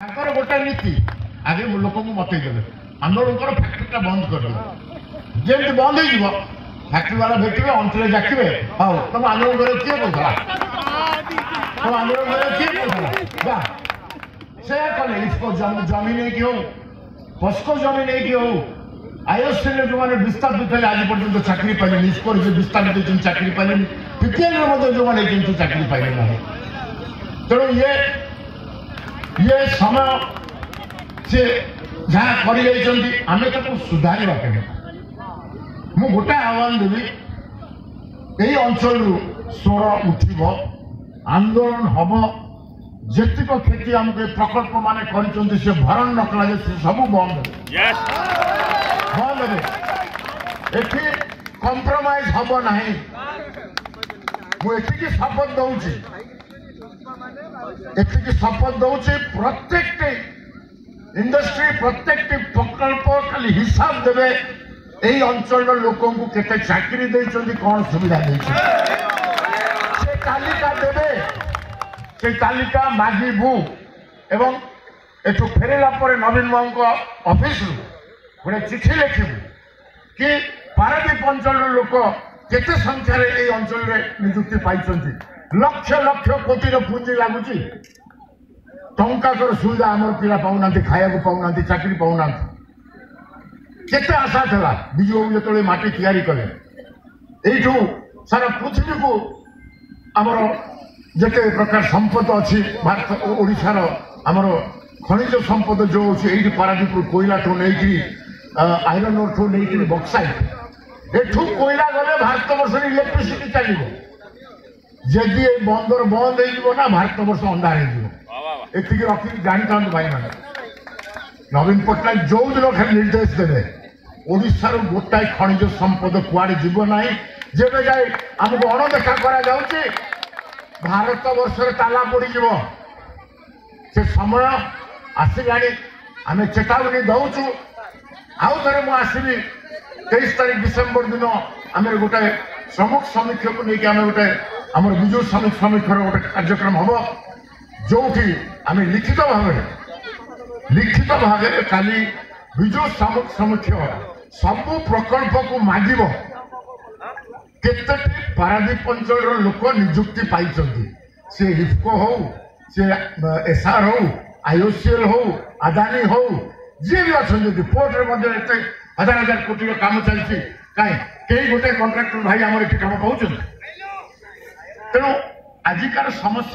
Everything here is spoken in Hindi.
गोटे नीति आगे लोक मतईदे आंदोलन फैक्ट्री बंद कर जमी बंद हो फैक्ट्री वाला भेटे अंचल जाके हाँ तुम आंदोलन कर किए कहला तुम आंदोलन कर किए कहला से कले इसको जमी नहीं कि हो पस्को जमी नहीं कि हो आईओसी जो मैंने विस्थापित थे आज पर्यटन चाकरी पाइले निष्को विस्थापित होती चाकरी पाइले पीपीएल जो मैंने चाकरी पाइले ना तेणु ये समय से जहाँ कर सुधार मु गोटे आह्वान देवी यही अंचल स्वर उठब आंदोलन हम जेतिक क्षति आमको प्रकल्प मान कर भरण न कला सब बंद बंद ये कंप्रोमाइज हम ना मुझे शपथ दूसरी एति शपथ दूसरी प्रत्येक इंडस्ट्री प्रत्येक प्रकल्प खाली हिसाब देवे यही अंचल लोक केते चाकरी देइछन्ति कौन सुविधा से तालिका देवे से तालिका मागिबू एवं एठू फेरला पर नवीन बाबू ऑफिस गोटे चिठी लिखिबू कि पारादीप अंचल लोक केते संख्यार यही अंचल नियुक्ति पाई लक्ष लक्ष कोटी पुंजी लगुच टंकार सुविधा आम पिला पाऊना खाया पाऊना चाकरी पाऊना केते आशा था विजु बाबू जो माटी तैयारी कले यू सारा पृथ्वी को आमर जिते प्रकार संपद अच्छी भारत ओडार आमर खनिज संपद जो ये पारादीप कोईला ठू नहीं आयरन ओर ठू नहीं बक्साइट एठू कोईला गले भारत वर्ष इलेक्ट्रिसिटी चलो जदि ये बंदर बंद हो भारत वर्ष अंधार होती रखी जानी था भाई मैंने नवीन पट्टनायक जो दिन खाली निर्देश देवे ओडार गोटाए खनिज संपद कुआड़े जीव ना जब जाए आमको अणदेखा करा भारत वर्ष ताला पड़ से समय आसला आम चेतावनी दौचु आउ थे मुझे 23 तारीख डिसेम्बर दिन आम गोटे श्रमिक समीक्षा को लेकिन आम गोटे आम विजु श्रमिक समीक्षार गोटे कार्यक्रम हम जो आम लिखित भाव खाली विजु श्रमिक समीक्षा सब प्रकल्प को मागिब केते पारादीप अंचल लोक नियुक्ति पाई से हिफको हो से एसआर हो आईओसीएल हो अदानी हो जी भी अच्छा पोर्ट रे हजार हजार कोटी काम चलती कहीं गोटे कंट्राक्टर भाई आम ये कम पाँच तेणु आजिकार समस्या